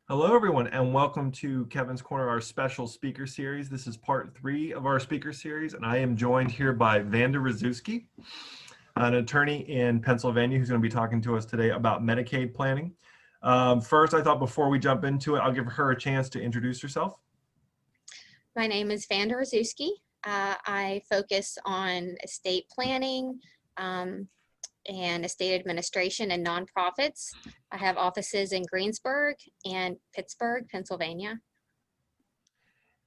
Hello, everyone, and welcome to Kevin's Corner, our special speaker series. This is part 3 of our speaker series, and I am joined here by Vanda Raszewski, an attorney in Pennsylvania who's going to be talking to us today about Medicaid planning. First, I thought before we jump into it, I'll give her a chance to introduce herself. My name is Vanda Raszewski. I focus on estate planning and estate administration and nonprofits. I have offices in Greensburg and Pittsburgh, Pennsylvania.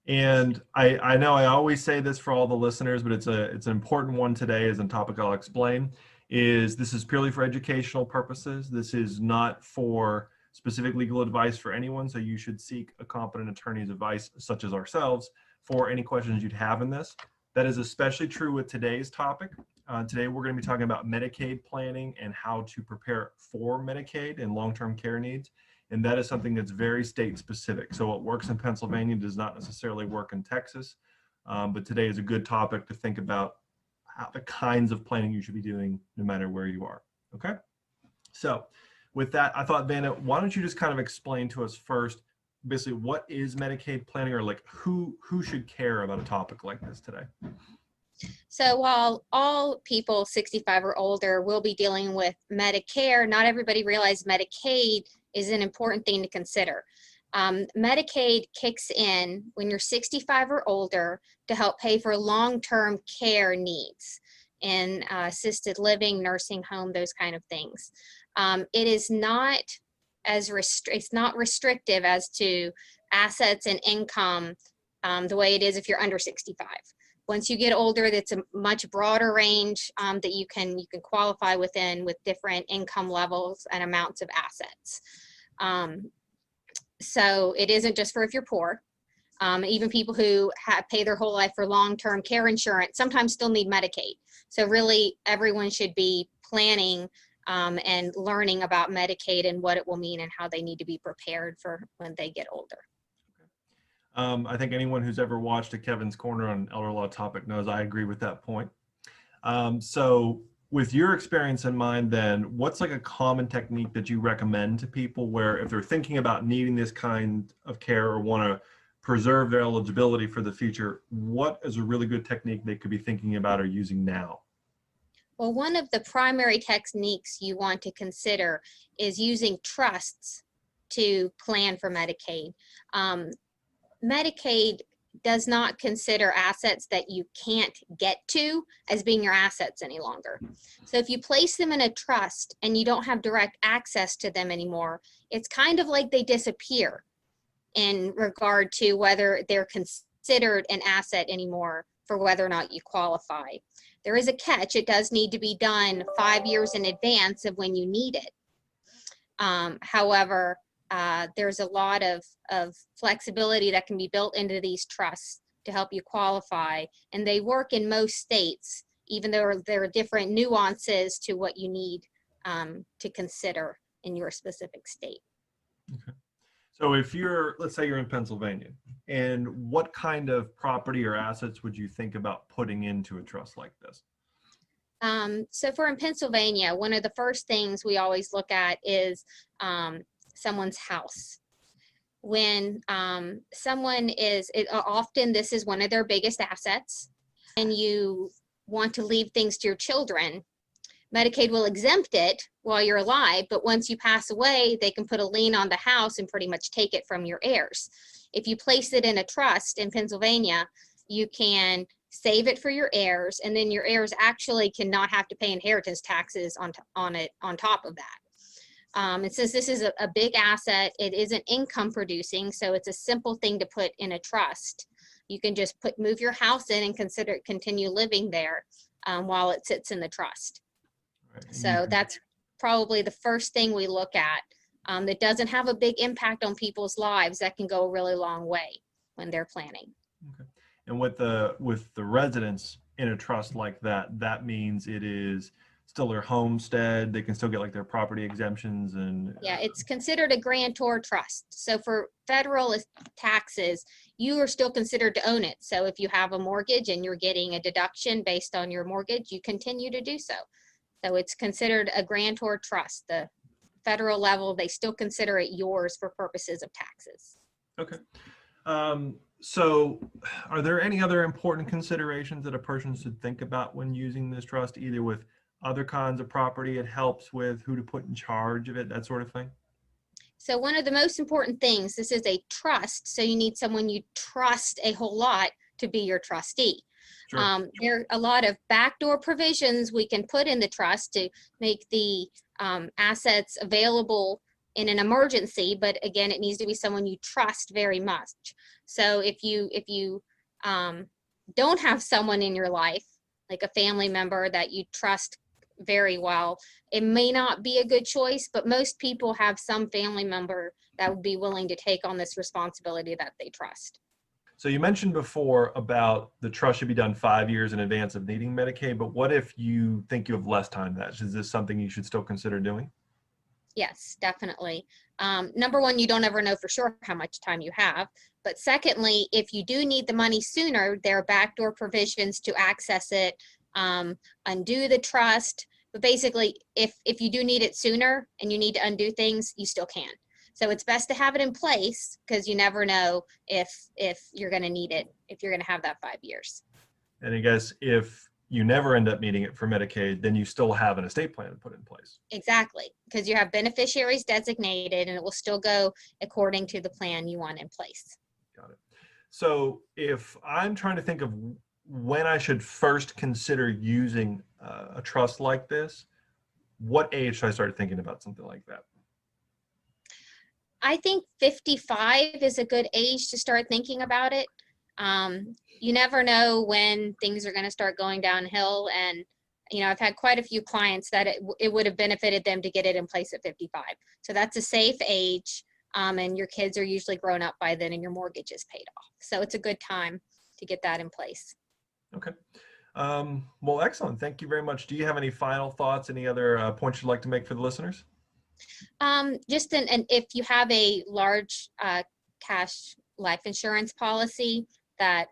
And I know I always say this for all the listeners, but it's an important one today, as a topic I'll explain, this is purely for educational purposes. This is not for specific legal advice for anyone, so you should seek a competent attorney's advice, such as ourselves, for any questions you'd have in this. That is especially true with today's topic. Today we're going to be talking about Medicaid planning and how to prepare for Medicaid and long-term care needs. And that is something that's very state specific. So what works in Pennsylvania does not necessarily work in Texas. But today is a good topic to think about the kinds of planning you should be doing no matter where you are. Okay. So with that, I thought, Vanna, why don't you just kind of explain to us first, basically, what is Medicaid planning, or like who should care about a topic like this today? So while all people 65 or older will be dealing with Medicare, not everybody realizes Medicaid is an important thing to consider. Medicaid kicks in when you're 65 or older to help pay for long-term care needs in assisted living, nursing home, those kind of things. It is not it's not restrictive as to assets and income the way it is if you're under 65. Once you get older, that's a much broader range that you can qualify within, with different income levels and amounts of assets. So it isn't just for if you're poor. Even people who pay their whole life for long-term care insurance sometimes still need Medicaid. So really, everyone should be planning and learning about Medicaid and what it will mean and how they need to be prepared for when they get older. I think anyone who's ever watched a Kevin's Corner on an elder law topic knows I agree with that point. So with your experience in mind, then, what's like a common technique that you recommend to people where if they're thinking about needing this kind of care or want to preserve their eligibility for the future, what is a really good technique they could be thinking about or using now? Well, one of the primary techniques you want to consider is using trusts to plan for Medicaid. Medicaid does not consider assets that you can't get to as being your assets any longer. So if you place them in a trust and you don't have direct access to them anymore, it's kind of like they disappear in regard to whether they're considered an asset anymore for whether or not you qualify. There is a catch. It does need to be done 5 years in advance of when you need it. However, there's a lot of flexibility that can be built into these trusts to help you qualify, and they work in most states, even though there are different nuances to what you need to consider in your specific state. Okay. So if let's say you're in Pennsylvania, and what kind of property or assets would you think about putting into a trust like this? So for in Pennsylvania, one of the first things we always look at is someone's house. When someone often this is one of their biggest assets, and you want to leave things to your children, Medicaid will exempt it while you're alive, but once you pass away, they can put a lien on the house and pretty much take it from your heirs. If you place it in a trust in Pennsylvania, you can save it for your heirs, and then your heirs actually cannot have to pay inheritance taxes on top of that. And since this is a big asset, it isn't income producing, so it's a simple thing to put in a trust. You can just move your house in and continue living there while it sits in the trust. Right. So that's probably the first thing we look at that doesn't have a big impact on people's lives. That can go a really long way when they're planning. Okay. And with the residents in a trust like that, that means it is still their homestead. They can still get like their property exemptions and yeah, it's considered a grantor trust. So for federal taxes, you are still considered to own it. So if you have a mortgage and you're getting a deduction based on your mortgage, you continue to do so. So it's considered a grantor trust, the federal level, they still consider it yours for purposes of taxes. Okay. So are there any other important considerations that a person should think about when using this trust, either with other kinds of property it helps with, who to put in charge of it, that sort of thing? So one of the most important things, this is a trust, so you need someone you trust a whole lot to be your trustee. Sure. There are a lot of backdoor provisions we can put in the trust to make the assets available in an emergency, but again, it needs to be someone you trust very much. So if you don't have someone in your life, like a family member that you trust very well, it may not be a good choice, but most people have some family member that would be willing to take on this responsibility that they trust. So you mentioned before about the trust should be done 5 years in advance of needing Medicaid, but what if you think you have less time than that? Is this something you should still consider doing? Yes, definitely. Number one, you don't ever know for sure how much time you have. But secondly, if you do need the money sooner, there are backdoor provisions to access it, undo the trust. But basically, if you do need it sooner and you need to undo things, you still can. So it's best to have it in place because you never know if you're going to need it, if you're going to have that 5 years. And I guess if you never end up needing it for Medicaid, then you still have an estate plan to put in place. Exactly, because you have beneficiaries designated and it will still go according to the plan you want in place. Got it. So if I'm trying to think of when I should first consider using a trust like this, what age should I start thinking about something like that? I think 55 is a good age to start thinking about it. You never know when things are going to start going downhill. And, you know, I've had quite a few clients that it would have benefited them to get it in place at 55. So that's a safe age. And your kids are usually grown up by then and your mortgage is paid off. So it's a good time to get that in place. Okay. Well, excellent. Thank you very much. Do you have any final thoughts, any other points you'd like to make for the listeners? Just and if you have a large cash life insurance policy, that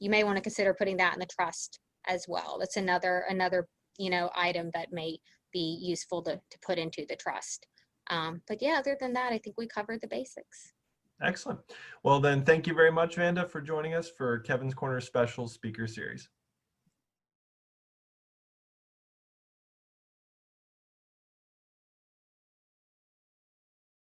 you may want to consider putting that in the trust as well. That's another item that may be useful to put into the trust. But yeah, other than that, I think we covered the basics. Excellent. Well, then, thank you very much, Vanda, for joining us for Kevin's Corner Special Speaker Series.